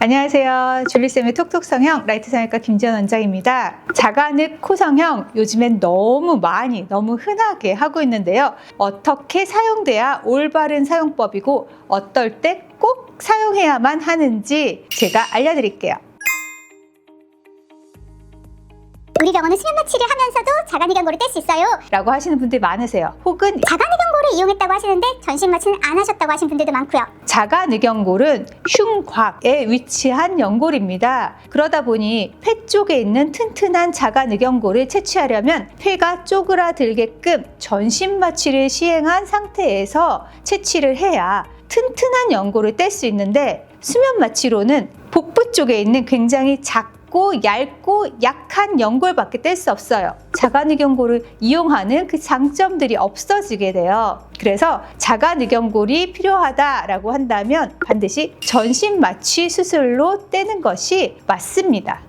안녕하세요. 줄리쌤의 톡톡 성형 라이트 성형외과 김지연 원장입니다. 자가늑 코성형 요즘엔 너무 흔하게 하고 있는데요. 어떻게 사용돼야 올바른 사용법이고 어떨 때 꼭 사용해야만 하는지 제가 알려드릴게요. 우리 병원은 수면 마취를 하면서도 자가늑연고를 뗄 수 있어요 라고 하시는 분들이 많으세요. 혹은 자가늑연고를 이용했다고 하시는데 전신 마취는 안 하셨다고 하시는 분들도 많고요. 자가늑연골은 흉곽에 위치한 연골입니다. 그러다 보니 폐 쪽에 있는 튼튼한 자가늑연골을 채취하려면 폐가 쪼그라들게끔 전신 마취를 시행한 상태에서 채취를 해야 튼튼한 연골을 뗄 수 있는데, 수면 마취로는 복부 쪽에 있는 굉장히 작고 얇고 약한 연골밖에 뗄 수 없어요. 자가늑연골을 이용하는 그 장점들이 없어지게 돼요. 그래서 자가늑연골이 필요하다라고 한다면 반드시 전신 마취 수술로 떼는 것이 맞습니다.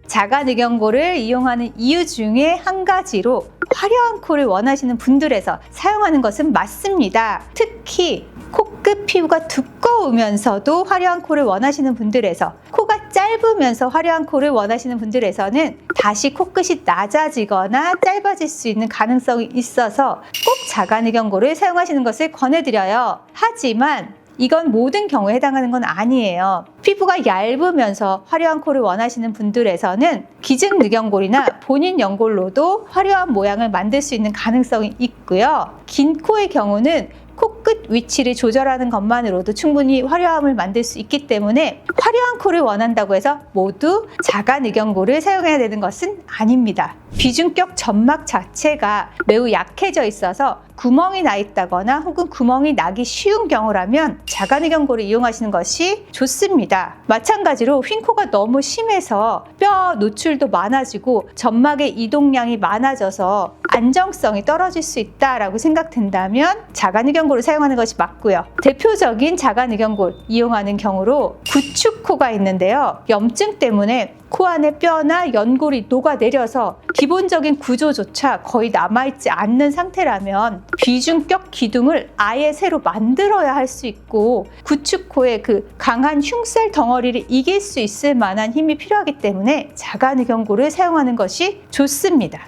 자가늑연골을 이용하는 이유 중에 한 가지로 화려한 코를 원하시는 분들에서 사용하는 것은 맞습니다. 특히 코끝 피부가 두꺼우면서도 화려한 코를 원하시는 분들에서, 코가 짧으면서 화려한 코를 원하시는 분들에서는 다시 코끝이 낮아지거나 짧아질 수 있는 가능성이 있어서 꼭 자가늑연골을 사용하시는 것을 권해드려요. 하지만 이건 모든 경우에 해당하는 건 아니에요. 피부가 얇으면서 화려한 코를 원하시는 분들에서는 기증늑연골이나 본인 연골로도 화려한 모양을 만들 수 있는 가능성이 있고요. 긴 코의 경우는 코끝 위치를 조절하는 것만으로도 충분히 화려함을 만들 수 있기 때문에 화려한 코를 원한다고 해서 모두 자가늑연골을 사용해야 되는 것은 아닙니다. 비중격 점막 자체가 매우 약해져 있어서 구멍이 나 있다거나 혹은 구멍이 나기 쉬운 경우라면 자가늑연골을 이용하시는 것이 좋습니다. 마찬가지로 휜코가 너무 심해서 뼈 노출도 많아지고 점막의 이동량이 많아져서 안정성이 떨어질 수 있다라고 생각된다면 자가늑연골을 사용하는 것이 맞고요. 대표적인 자가늑연골 이용하는 경우로 구축코가 있는데요. 염증 때문에 코 안에 뼈나 연골이 녹아내려서 기본적인 구조조차 거의 남아있지 않는 상태라면 비중격 기둥을 아예 새로 만들어야 할 수 있고, 구축코의 그 강한 흉살 덩어리를 이길 수 있을 만한 힘이 필요하기 때문에 자가늑연골을 사용하는 것이 좋습니다.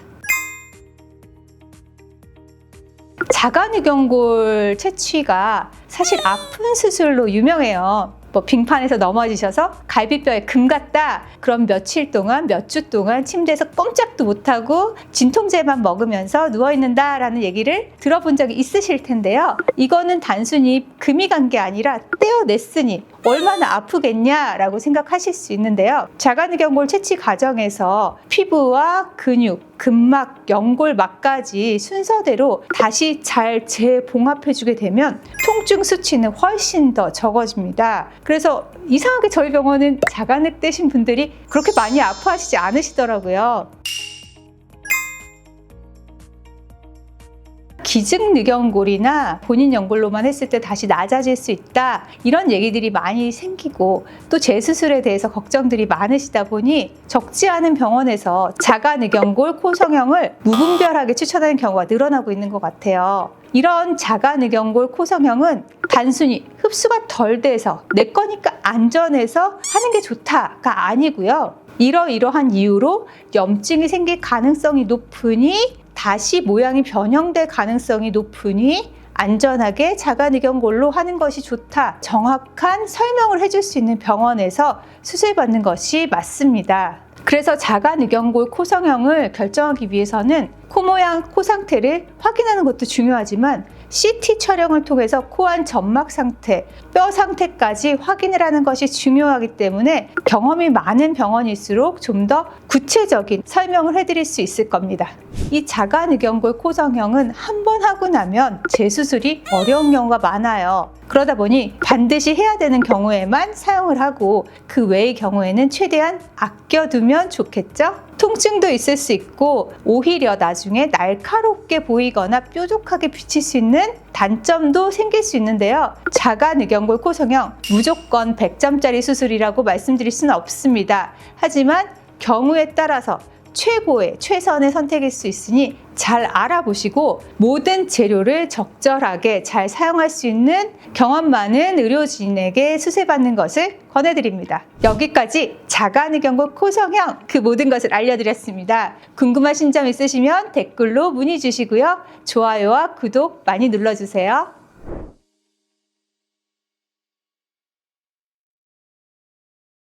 자가늑연골 채취가 사실 아픈 수술로 유명해요. 빙판에서 넘어지셔서 갈비뼈에 금 갔다. 그럼 며칠 동안, 몇 주 동안 침대에서 꼼짝도 못하고 진통제만 먹으면서 누워있는다라는 얘기를 들어본 적이 있으실 텐데요. 이거는 단순히 금이 간 게 아니라 떼어냈으니 얼마나 아프겠냐라고 생각하실 수 있는데요. 자가늑연골 채취 과정에서 피부와 근육, 근막, 연골막까지 순서대로 다시 잘 재봉합해주게 되면 통증 수치는 훨씬 더 적어집니다. 그래서 이상하게 저희 병원은 자가늑 떼신 분들이 그렇게 많이 아파하시지 않으시더라고요. 기증늑연골이나 본인 연골로만 했을 때 다시 낮아질 수 있다, 이런 얘기들이 많이 생기고 또 재수술에 대해서 걱정들이 많으시다 보니 적지 않은 병원에서 자가늑연골 코성형을 무분별하게 추천하는 경우가 늘어나고 있는 것 같아요. 이런 자가늑연골 코성형은 단순히 흡수가 덜 돼서 내 거니까 안전해서 하는 게 좋다가 아니고요. 이러이러한 이유로 염증이 생길 가능성이 높으니, 다시 모양이 변형될 가능성이 높으니 안전하게 자가늑연골로 하는 것이 좋다, 정확한 설명을 해줄 수 있는 병원에서 수술받는 것이 맞습니다. 그래서 자가늑연골 코성형을 결정하기 위해서는 코 모양, 코 상태를 확인하는 것도 중요하지만 CT 촬영을 통해서 코 안 점막 상태, 뼈 상태까지 확인을 하는 것이 중요하기 때문에 경험이 많은 병원일수록 좀 더 구체적인 설명을 해드릴 수 있을 겁니다. 이 자가늑연골 코성형은 한 번 하고 나면 재수술이 어려운 경우가 많아요. 그러다 보니 반드시 해야 되는 경우에만 사용을 하고 그 외의 경우에는 최대한 아껴두면 좋겠죠? 통증도 있을 수 있고 오히려 나중에 날카롭게 보이거나 뾰족하게 비칠 수 있는 단점도 생길 수 있는데요. 자가늑연골 코성형 무조건 100점짜리 수술이라고 말씀드릴 수는 없습니다. 하지만 경우에 따라서 최고의 최선의 선택일 수 있으니 잘 알아보시고 모든 재료를 적절하게 잘 사용할 수 있는 경험 많은 의료진에게 수세받는 것을 권해드립니다. 여기까지 자가늑연골 코성형 그 모든 것을 알려드렸습니다. 궁금하신 점 있으시면 댓글로 문의 주시고요. 좋아요와 구독 많이 눌러주세요.